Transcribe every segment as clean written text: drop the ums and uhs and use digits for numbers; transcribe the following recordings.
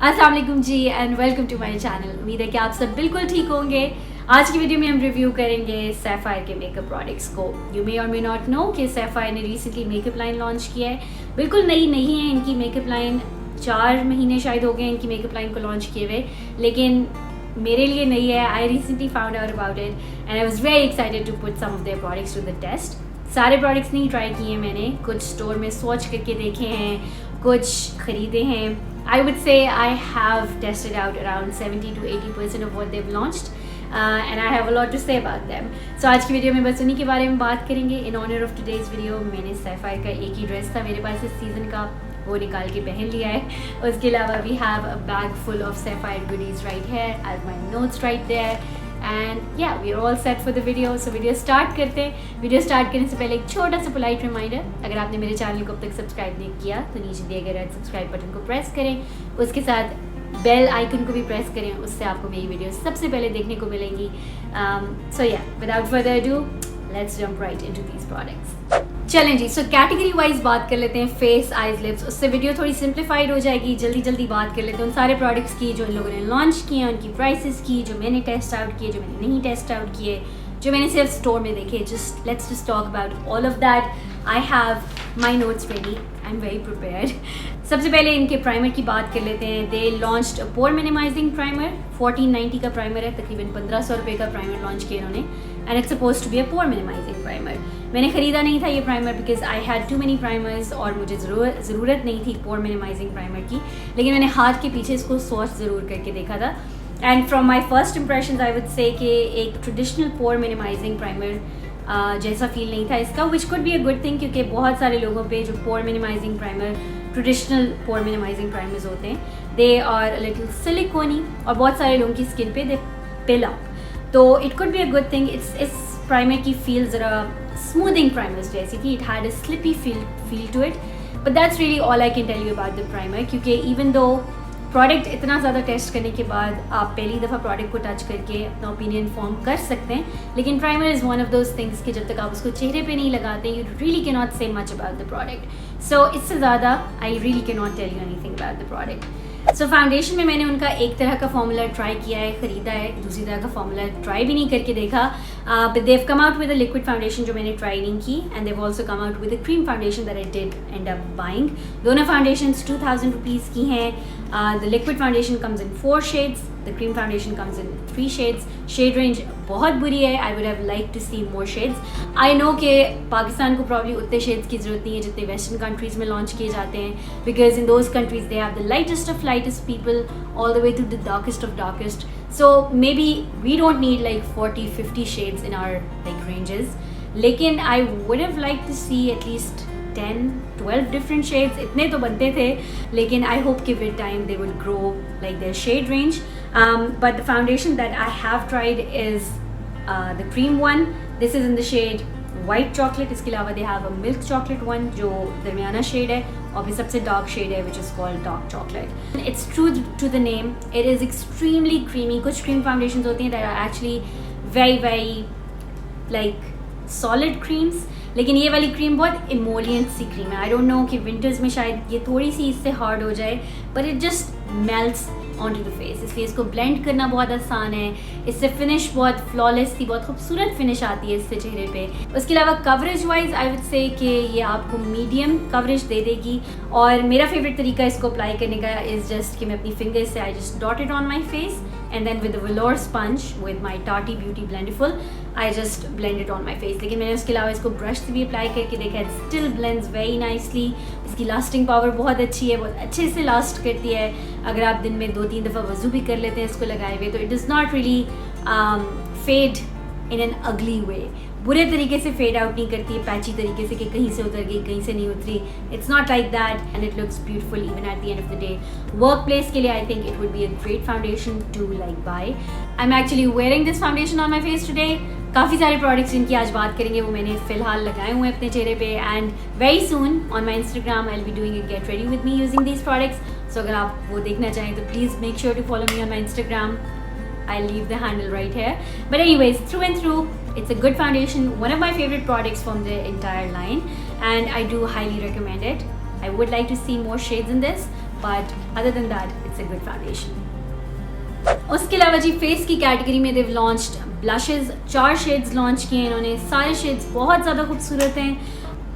अस्सलाम वालेकुम जी and welcome to my channel. उम्मीद है कि आप सब बिल्कुल ठीक होंगे। आज की वीडियो में हम रिव्यू करेंगे सैफायर के मेकअप प्रोडक्ट्स को। यू मे और मे नॉट नो कि सैफायर ने रिसेंटली मेकअप लाइन लॉन्च किया है। बिल्कुल नई नहीं है इनकी मेकअप लाइन, 4 महीने शायद हो गए इनकी मेकअप लाइन को लॉन्च किए हुए, लेकिन मेरे लिए नई है। I recently found out about it and I was very excited to put some of their products to the test. सारे प्रोडक्ट्स नहीं ट्राई किए मैंने, कुछ स्टोर में स्वॉच करके देखे हैं, कुछ खरीदे हैं। I would say I have tested out around 70 to 80% of what they've launched and I have a lot to say about them. So आज की वीडियो में बस उन्हीं के बारे में बात करेंगे। In honor of today's video मैंने सैफायर का एक ही ड्रेस था मेरे पास इस सीज़न का, वो निकाल के पहन लिया है। उसके अलावा we have a bag full of Sapphire goodies right here. I have my notes right there. And yeah, we are all set for the video. So video start करते हैं। वीडियो स्टार्ट करने से पहले एक छोटा सा पोलाइट रिमाइंडर, अगर आपने मेरे चैनल को अब तक सब्सक्राइब नहीं किया तो नीचे दिए गए रेड सब्सक्राइब बटन को प्रेस करें, उसके साथ बेल आइकन को भी प्रेस करें, उससे आपको मेरी वीडियो सबसे पहले देखने को मिलेंगी। सो या without further ado let's jump right into these products. चलें जी, सो कैटेगरी वाइज बात कर लेते हैं, फेस, आईज, लिप्स। उससे वीडियो थोड़ी सिंप्लीफाइड हो जाएगी। जल्दी जल्दी बात कर लेते हैं उन सारे प्रोडक्ट्स की जो इन लोगों ने लॉन्च किए हैं, उनकी प्राइसेस की, जो मैंने टेस्ट आउट किए, जो मैंने नहीं टेस्ट आउट किए, जो मैंने सिर्फ स्टोर में देखे। Let's just talk about all of that. I have my notes ready, I am very prepared. सबसे पहले इनके प्राइमर की बात कर लेते हैं। दे लॉन्च्ड पोर मिनिमाइजिंग प्राइमर, 1490 का प्राइमर है, तकरीबन 1500 रुपये का प्राइमर लॉन्च किया इन्होंने and it's suppose to be a pore minimizing primer. मैंने ख़रीदा नहीं था ये primer because I had too many primers और मुझे ज़रूरत नहीं थी पोर मिनिमाइजिंग प्राइमर की, लेकिन मैंने हाथ के पीछे इसको स्वॉच ज़रूर करके देखा था and from my first impression I would say कि एक ट्रेडिशनल पोर मिनिमाइजिंग प्राइमर जैसा फील नहीं था इसका, which could be a good thing क्योंकि बहुत सारे लोगों पे जो पोर मिनिमाइजिंग प्राइमर, ट्रेडिशनल पोर मिनिमाइजिंग प्राइमर्स होते हैं, दे आर लिटिल सिलिकॉनी और बहुत सारे लोगों की स्किन पे दे पिल अप, तो it could be a good thing. इस प्राइमर की फील ज़रा स्मूथिंग प्राइमर्स जैसी थी, it had a slippy feel to it, but that's really all I can tell you about the primer. क्योंकि even though product इतना ज़्यादा test करने के बाद आप पहली दफ़ा प्रोडक्ट को टच करके अपना ओपिनियन फॉर्म कर सकते हैं, लेकिन primer is one of those things कि जब तक आप उसको चेहरे पे नहीं लगाते you really can not say much about the product. So इससे ज़्यादा I really can not tell you anything about the product. So foundation में मैंने उनका एक तरह का फॉर्मूला ट्राई किया है, ख़रीदा है, दूसरी तरह का फॉर्मूला ट्राई भी नहीं करके देखा। But they come out with a liquid foundation जो मैंने ट्राई नहीं की and they also come out with a cream foundation that I did end up buying. दोनों फाउंडेशन 2000 रुपीज़ की हैं। The liquid foundation comes in 4 shades, the cream foundation comes in 3 shades. Shade range बहुत बुरी है, I would have like to see more shades. I know कि पाकिस्तान को probably उतने shades की ज़रूरत नहीं है जितने वेस्टर्न कंट्रीज़ में लॉन्च किए जाते हैं, because in those countries they have the lightest of lightest people all the way to the darkest of darkest, so maybe we don't need like 40-50 shades in our like ranges, lekin I would have liked to see at least 10-12 different shades. इतने तो बनते थे, लेकिन I hope कि with time they will grow like their shade range. But the foundation that I have tried is the cream one. This is in the shade white chocolate. इसके अलावा they have a milk chocolate one जो दरमियाना shade है और फिर सबसे dark shade है which is called dark chocolate. It's true to the name. It is extremely creamy. कुछ cream foundations होती हैं that are actually very like solid creams, लेकिन ये वाली क्रीम बहुत इमोलियंट सी क्रीम है। आई डोंट नो कि विंटर्स में शायद ये थोड़ी सी इससे हार्ड हो जाए, but it just melts onto the face, इसलिए इसको ब्लेंड करना बहुत आसान है। इससे फिनिश बहुत फ्लॉलेस थी, बहुत खूबसूरत फिनिश आती है इससे चेहरे पे। उसके अलावा coverage wise I would say कि ये आपको मीडियम कवरेज दे देगी और मेरा फेवरेट तरीका इसको अप्लाई करने का इज़ जस्ट कि मैं अपनी फिंगर से I just dot it on my face and then with velour sponge with my Tati beauty Blendiful I just blend it on my face. लेकिन मैंने उसके अलावा इसको ब्रश से भी अप्लाई करके देखा, it still blends very nicely. इसकी लास्टिंग पावर बहुत अच्छी है, बहुत अच्छे से लास्ट करती है। अगर आप दिन में 2-3 दफ़ा वज़ू भी कर लेते हैं इसको लगाए हुए, तो it does not really fade in an ugly way, बुरे तरीके से फेड आउट नहीं करती है, पैची तरीके से कि कहीं से उतर गई कहीं से नहीं उतरी। It's not like that and it looks beautiful even at the end of the day. Work place के लिए I think it would be a great foundation to like buy. I am actually wearing this foundation on my face today. काफ़ी सारे products जिनकी आज बात करेंगे वो मैंने फ़िलहाल लगाए हुए हैं अपने चेहरे पे and very soon on my Instagram I will be doing a get ready with me using these products. So अगर आप वो देखना चाहें तो please make sure to follow me on my Instagram. I'll leave the handle right here. But anyways, through and through, it's a good foundation, one of my favorite products from the entire line, and I do highly recommend it. I would like to see more shades in this, but other than that it's a good foundation. उसके अलावा जी face की category में they've launched blushes, 4 shades launch किए इन्होंने. सारे shades बहुत ज़्यादा खूबसूरत हैं.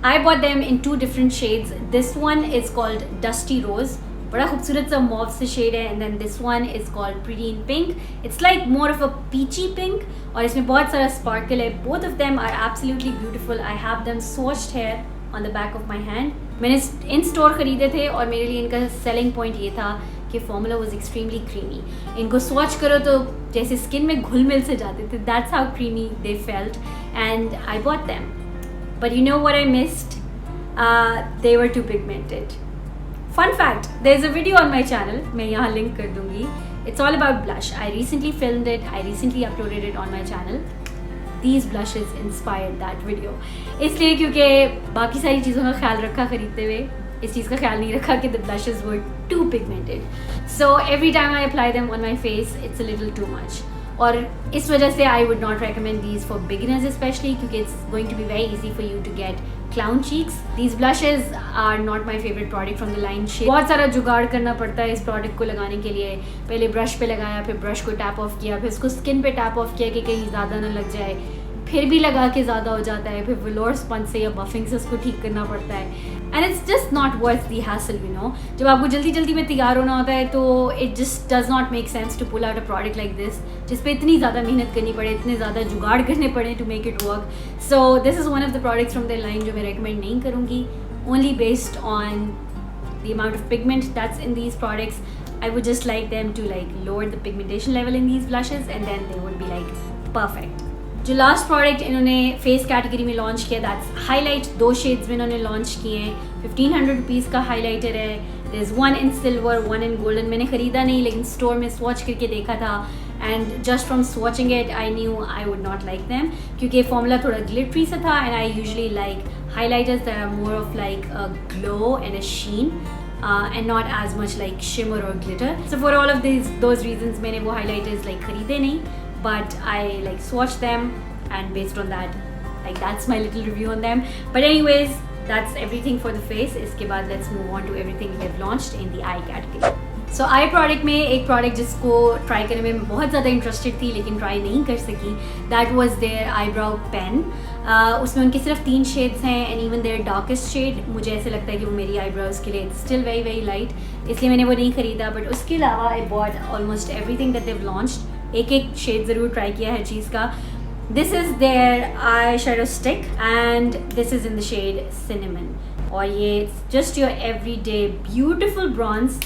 I bought them in 2 different shades. This one is called Dusty Rose, बड़ा खूबसूरत सा मॉव से शेड है, and then this one is called Pretty in Pink. It's like more of a peachy pink और इसमें बहुत सारा sparkle है. Both of them are absolutely beautiful. I have them swatched here on the back of my hand. मैंने इन store ख़रीदे थे और मेरे लिए इनका सेलिंग पॉइंट ये था कि फॉर्मूला वॉज एक्सट्रीमली क्रीमी. इनको स्वॉच करो तो जैसे स्किन में घुल मिल से जाते थे. That's how creamy they felt and I bought them. But you know what I missed? They were too pigmented. Fun fact, there is a video on my channel, मैं यहाँ लिंक कर दूँगी. It's all about blush. I recently filmed it, I recently uploaded it on my channel. These blushes inspired that video. इसलिए क्योंकि बाकी सारी चीज़ों का ख्याल रखा ख़रीदते हुए, इस चीज़ का ख्याल नहीं रखा कि the blushes were too pigmented. So every time I apply them on my face, it's a little too much. और इस वजह से I would not recommend these for beginners especially क्योंकि it's going to be very easy for you to get clown cheeks. These blushes are not my favorite product from the line Shade. बहुत सारा जुगाड़ करना पड़ता है इस product को लगाने के लिए. पहले ब्रश पे लगाया, फिर ब्रश को टैप ऑफ किया, फिर उसको स्किन पे टैप ऑफ किया कि कहीं ज़्यादा ना लग जाए, फिर भी लगा के ज़्यादा हो जाता है, फिर वेलोर स्पंज से या बफिंग से उसको ठीक करना पड़ता है. And it's just not worth the hassle, you know. जब आपको जल्दी जल्दी में तैयार होना होता है तो it just does not make sense to pull out a product like this जिस पे इतनी ज़्यादा मेहनत करनी पड़े, इतने ज़्यादा जुगाड़ करने पड़े to make it work. So this is one of the products from the line जो मैं रिकमेंड नहीं करूँगी, only based on the amount of pigment that's in these products. I would just like them to like lower the pigmentation level in these blushes and then they would be like perfect. जो last product इन्होंने face category में launch किया that's highlight. 2 shades में इन्होंने launch किए हैं. 1500 rupees का highlighter है. There is 1 in silver, 1 in golden. मैंने ख़रीदा नहीं लेकिन स्टोर में स्वॉच करके देखा था and just from स्वॉचिंग it I knew I would not like them क्योंकि फॉर्मूला थोड़ा ग्लिटरी सा था and I usually like highlighters that are more of like a glow and a sheen and not as much like shimmer or glitter. So for all of those reasons मैंने वो highlighters like खरीदे नहीं, but I like swatched them and based on that like that's my little review on them. But anyways, that's everything for the face. इसके बाद let's move on to everything we have launched in the eye category. So I product में एक product जिसको try करने में बहुत ज़्यादा interested थी लेकिन ट्राई नहीं कर सकी, that was their eyebrow pen. उसमें उनके सिर्फ 3 शेड्स हैं and even their darkest shade मुझे ऐसे लगता है कि वो मेरी आईब्राउज के लिए स्टिल वेरी वेरी लाइट, इसलिए मैंने वो नहीं ख़रीदा. बट उसके अलावा I bought almost everything that they launched. एक शेड ज़रूर ट्राई किया हर चीज़ का. This is their eye shadow stick and this is in the shade cinnamon और ये just your everyday beautiful bronze.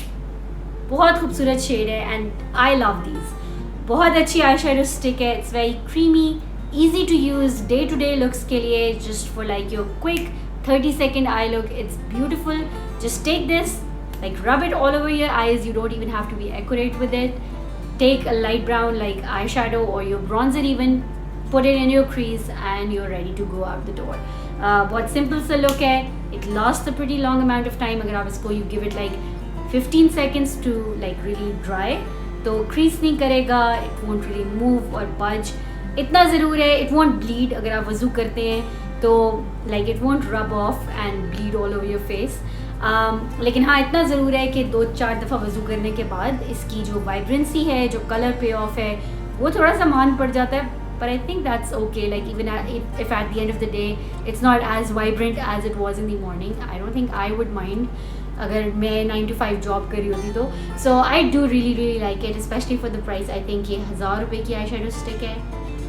बहुत खूबसूरत शेड है एंड आई लव दीज. बहुत अच्छी आई शेडो स्टिक है. It's very creamy, easy to use day to day looks के लिए, just for like your quick 30-second eye look. It's beautiful. Just take this, like rub it all over your eyes. You don't even have to be accurate with it. Take a light brown like eyeshadow or your bronzer even, put it in your crease and you're ready to go out the door. बहुत simple सा look है. It lasts a pretty long amount of time. अगर आप इसको you give it like 15 seconds to like really dry, तो crease नहीं करेगा, it won't really move or budge. इतना ज़रूर है, it won't bleed अगर आप वज़ू करते हैं तो like it won't rub off and bleed all over your face. लेकिन हाँ इतना ज़रूर है कि 2-4 दफ़ा वज़ू करने के बाद इसकी जो वाइब्रेंसी है, जो कलर पे ऑफ है, वो थोड़ा सा मान पड़ जाता है. But I think that's okay. Like even if at the end of the day it's not as vibrant as it was in the morning, I don't think I would mind. अगर मैं 9 to 5 जॉब कर रही होती तो. So I do really like it, especially for the price. I think ये 1000 रुपये की आई shadow stick है.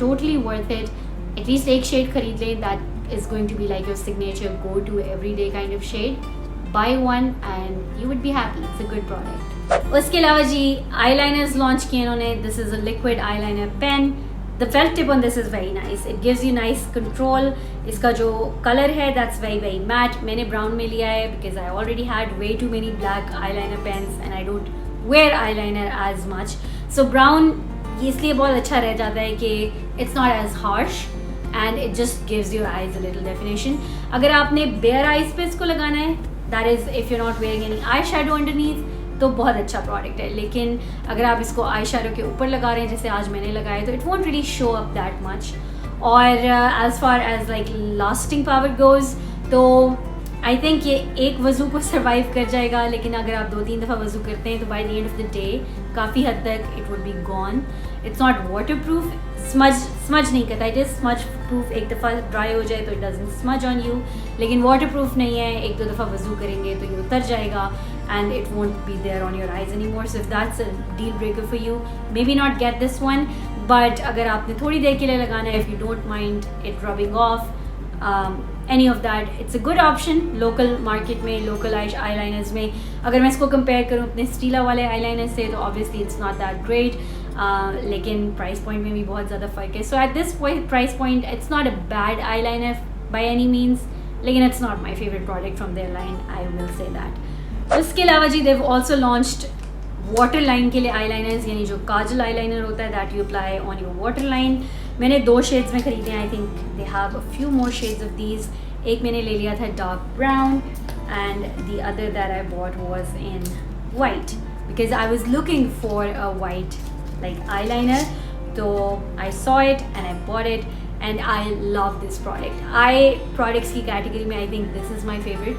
Totally worth it. At least एक शेड खरीद लें. That is going to be like your signature go-to everyday kind of shade. Buy one and you would be happy. It's a good product. उसके अलावा जी eyeliners launch किए इन्होंने. This is a liquid eyeliner pen. The felt tip on this is very nice. It gives you nice control. इसका जो color है that's very matte. मैंने brown में लिया है because I already had way too many black eyeliner pens and I don't wear eyeliner as much. So brown इसलिए बहुत अच्छा रह जाता है कि it's not as harsh and it just gives your eyes a little definition. अगर आपने bare eyes पे इसको लगाना है, that is if you're not wearing any eyeshadow underneath, तो बहुत अच्छा प्रोडक्ट है. लेकिन अगर आप इसको आई शेडो के ऊपर लगा रहे हैं जैसे आज मैंने लगाया तो it won't really show up that much. और as far as like lasting power goes तो आई थिंक ये एक वज़ू को सर्वाइव कर जाएगा, लेकिन अगर आप 2-3 दफ़ा वज़ू करते हैं तो by the end of the day काफ़ी हद तक it would be gone. It's not water proof, smudge नहीं करता. It is smudge proof. एक दफ़ा ड्राई हो जाए तो it doesn't smudge on you, लेकिन वाटर प्रूफ नहीं है. 1-2 दफ़ा वज़ू करेंगे तो ये उतर जाएगा and it won't be there on your eyes anymore. So if that's a deal breaker for you, maybe not get this one. But अगर आपने थोड़ी देर के लिए लगाना है, if you don't mind it rubbing off, any of that, it's a good option. Local market में, local eyeliners में, अगर मैं इसको compare करूँ अपने Stila वाले eyeliners से, तो obviously it's not that great. लेकिन price point में भी बहुत ज़्यादा फ़र्क है. So at this price point, it's not a bad eyeliner by any means. लेकिन it's not my favorite product from their line, I will say that. उसके अलावा जी देव ऑल्सो लॉन्च्ड वाटर लाइन के लिए आईलाइनर्स, यानी जो काजल आईलाइनर होता है that you apply on your water line. मैंने 2 शेड्स में ख़रीदे हैं. I think they have a few more shades of these. एक मैंने ले लिया था dark brown and the other that I bought was in white because I was looking for a white like eyeliner. तो I saw it and I bought it and I love this product. I products की category में I think this is my favourite,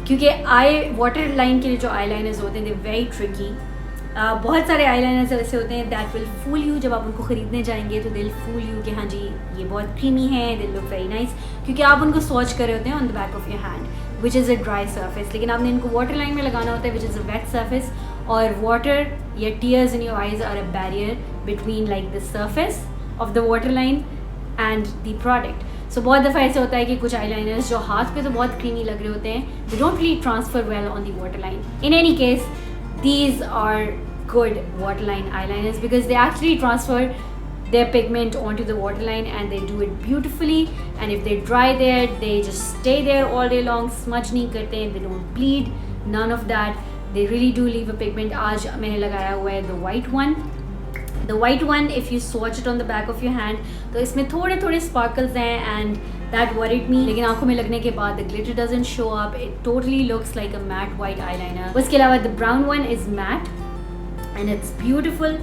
क्योंकि आई water line के लिए जो eyeliners होते हैं they very tricky. बहुत सारे आईलाइनर्स ऐसे होते हैं दैट विल फूल यू. जब आप उनको ख़रीदने जाएंगे तो दिल फूल यू कि हाँ जी ये बहुत क्रीमी है, दे लुक वेरी नाइस, क्योंकि आप उनको स्वॉच कर रहे होते हैं on the back of your hand which is a dry surface. लेकिन आपने इनको वाटर लाइन में लगाना होता है which is a wet surface, और वाटर या tears in your eyes are a barrier between like the surface of the water line and the product. So बहुत दफ़ा ऐसे होता है कि कुछ आईलाइनर्स जो हाथ पे तो बहुत क्रीमी लग रहे होते हैं, they don't really transfer well on the water line. In any case these are good waterline eyeliners because they actually transfer their pigment onto the waterline and they do it beautifully. And if they dry there, they just stay there all day long. smudge nahi karte, they don't bleed, none of that. They really do leave a pigment. आज मैंने लगाया हुआ है the white one. The white one, if you swatch it on the back of your hand, तो इसमें थोड़े थोड़े sparkles हैं and that worried me. लेकिन आंखों में लगने के बाद the glitter doesn't show up. It totally looks like a matte white eyeliner. उसके अलावा the brown one is matte and it's beautiful.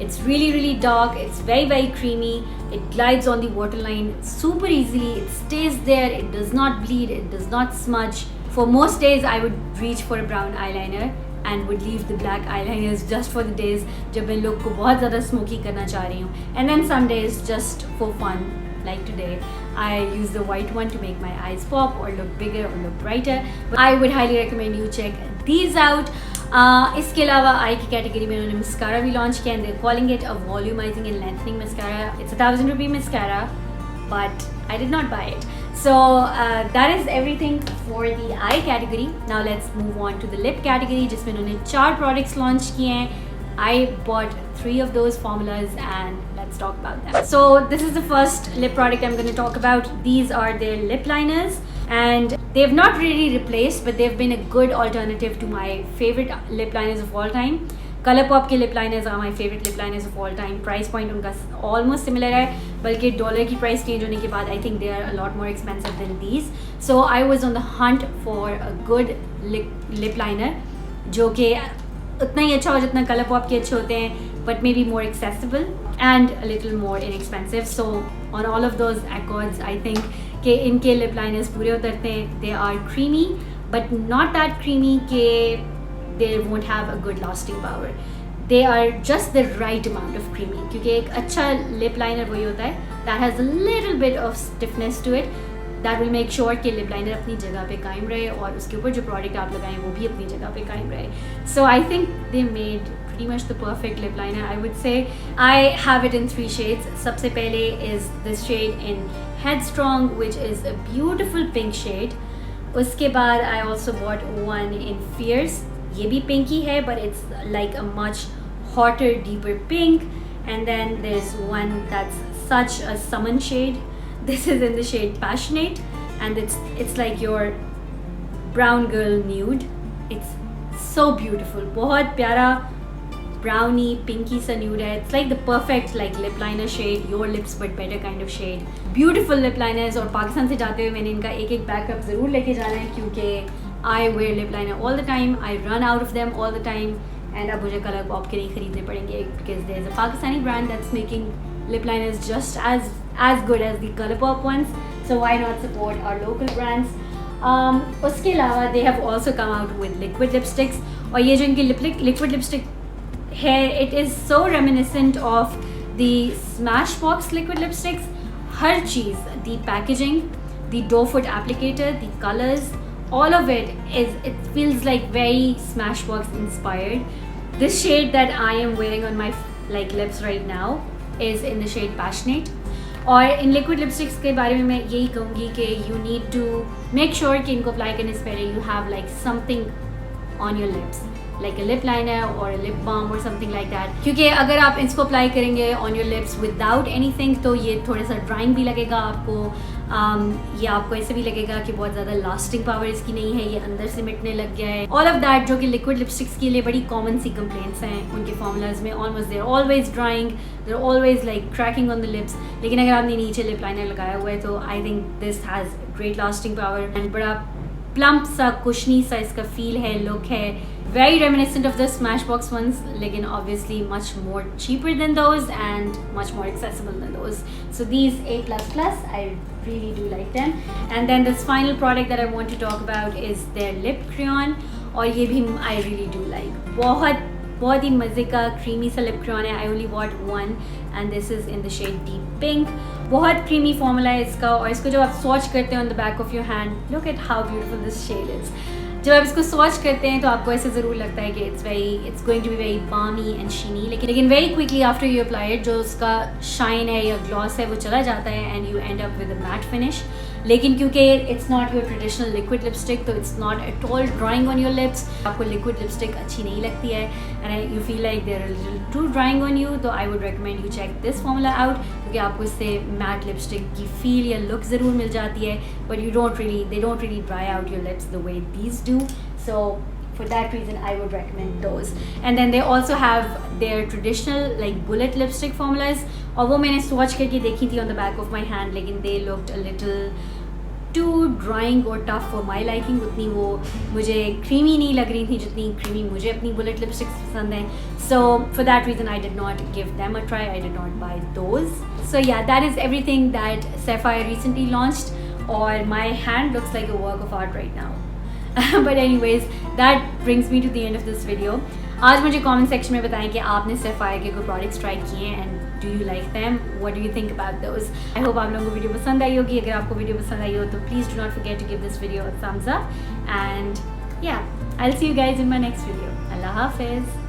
It's really really dark. It's very very creamy. It glides on the waterline super easily. It stays there. It does not bleed. It does not smudge. For most days I would reach for a brown eyeliner and would leave the black eyeliners just for the days जब मैं look को बहुत ज़्यादा smoky करना चाह रही हूँ. And then some days just for fun, like today, I use the white one to make my eyes pop or look bigger or look brighter. But I would highly recommend you check these out. इसके अलावा आई की category में उन्होंने mascara भी launch किया and they're calling it a volumizing and lengthening mascara. It's a 1,000 rupee mascara, but I did not buy it. So that is everything for the eye category. Now let's move on to the lip category, जिसमें उन्होंने 4 products launch किए हैं. I bought 3 of those formulas and let's talk about them. So this is the first lip product I'm going to talk about. These are their lip liners and they've not really replaced, but they've been a good alternative to my favorite lip liners of all time. ColourPop के lip liners are my favorite lip liners of all time. Price point उनका almost similar है, बल्कि dollar की price change होने के बाद I think they are a lot more expensive than these. So I was on the hunt for a good lip liner जो कि उतना ही अच्छा हो जितना ColourPop के अच्छे होते हैं, but maybe more accessible and a little more inexpensive. So on all of those accords, I think कि इनके lip liners पूरे उतरते हैं. They are creamy, but not that creamy कि they won't have a good lasting power. They are just the right amount of creamy. क्योंकि एक अच्छा lip liner वही होता है that has a little bit of stiffness to it that will make sure कि lip liner अपनी जगह पे कायम रहे और उसके ऊपर जो product आप लगाएं वो भी अपनी जगह पे कायम रहे. So I think they made pretty much the perfect lip liner. I would say I have it in 3 shades. सबसे पहले is this shade in Headstrong, which is a beautiful pink shade. उसके बाद I also bought one in Fierce. ये भी pinky है, but it's like a much hotter, deeper pink. And then there's one that's such a summon shade. This is in the shade Passionate, and it's like your brown girl nude. It's so beautiful. बहुत प्यारा browny, pinky सा nude है. It's like the perfect like lip liner shade, your lips but better kind of shade. Beautiful lip liners. और पाकिस्तान से जाते हुए मैंने इनका एक बैकअप ज़रूर लेके जाना है क्योंकि I wear lip liner all the time. I run out of them all the time. And अब मुझे ColourPop के नहीं खरीदने पड़ेंगे because there's a Pakistani brand that's making lip liners just as good as the ColourPop ones. So why not support our local brands? उसके अलावा they have also come out with liquid lipsticks, और ये जो इनकी liquid lipstick है, it is so reminiscent of the Smashbox liquid lipsticks. Her cheese, the packaging, the doe foot applicator, the colors, all of it feels like very Smashbox inspired. This shade that I am wearing on my lips right now is in the shade Passionate. और in liquid lipsticks के बारे में मैं यही कहूँगी कि you need to make sure कि इनको अप्लाई करने से पहले you have like something on your lips, like a lip liner or a lip balm or something like that. क्योंकि अगर आप इसको अप्लाई करेंगे on your lips without anything तो ये थोड़ा सा ड्राइंग भी लगेगा आपको, ये आपको ऐसे भी लगेगा कि बहुत ज़्यादा लास्टिंग पावर इसकी नहीं है, ये अंदर से मिटने लग गया है. ऑल ऑफ दैट जो कि लिक्विड लिपस्टिक्स के लिए बड़ी कॉमन सी कंप्लेंट्स हैं उनके फॉर्मूलाज में. Almost there always drawing, there always like cracking on the lips. लेकिन अगर आपने नीचे लिप लाइनर लगाया हुआ है तो I think this has great lasting power and बड़ा प्लम्प सा कुशनी सा इसका फील है, लुक है. Very reminiscent of the Smashbox ones, लेकिन obviously much more cheaper than those and much more accessible than those. So these A++, I really do like them. And then this final product that I want to talk about is their lip crayon, और ये भी I really do like. बहुत ही मज़े का creamy सा lip crayon है. I only bought one and this is in the shade Deep Pink. बहुत creamy formula है इसका, और इसको जब आप swatch करते हैं on the back of your hand, look at how beautiful this shade is. जब आप इसको स्वॉच करते हैं तो आपको ऐसे ज़रूर लगता है कि it's going to be very balmy and shiny, लेकिन very quickly after you apply it जो उसका शाइन है या ग्लॉस है वो चला जाता है and you end up with a matte finish. लेकिन क्योंकि it's not your traditional liquid lipstick तो it's not at all drying on your lips. आपको लिक्विड लिपस्टिक अच्छी नहीं लगती है and you feel like they're little too drying on you, तो I would recommend you check this formula out, क्योंकि आपको इससे मैट लिपस्टिक की फील या लुक ज़रूर मिल जाती है, but they don't really dry out your lips the way these do. So for that reason I would recommend those. And then they also have their traditional like bullet lipstick formulas, और वो मैंने swatch करके देखी थी on the back of my hand, लेकिन they looked a little too drying or tough for my liking. उतनी वो मुझे creamy नहीं लग रही थी जितनी creamy मुझे अपनी bullet lipsticks पसंद हैं. So for that reason I did not give them a try. I did not buy those. So yeah, that is everything that Sapphire recently launched, और my hand looks like a work of art right now. But anyways, that brings me to the end of this video. आज मुझे comment section में बताएं कि आपने Sapphire के कोई products try किए हैं and do you like them? What do you think about those? I hope आप लोगों को वीडियो पसंद आई होगी. अगर आपको वीडियो पसंद आई हो तो please do not forget to give this video a thumbs up. And yeah, I'll see you guys in my next video. Allah Hafiz.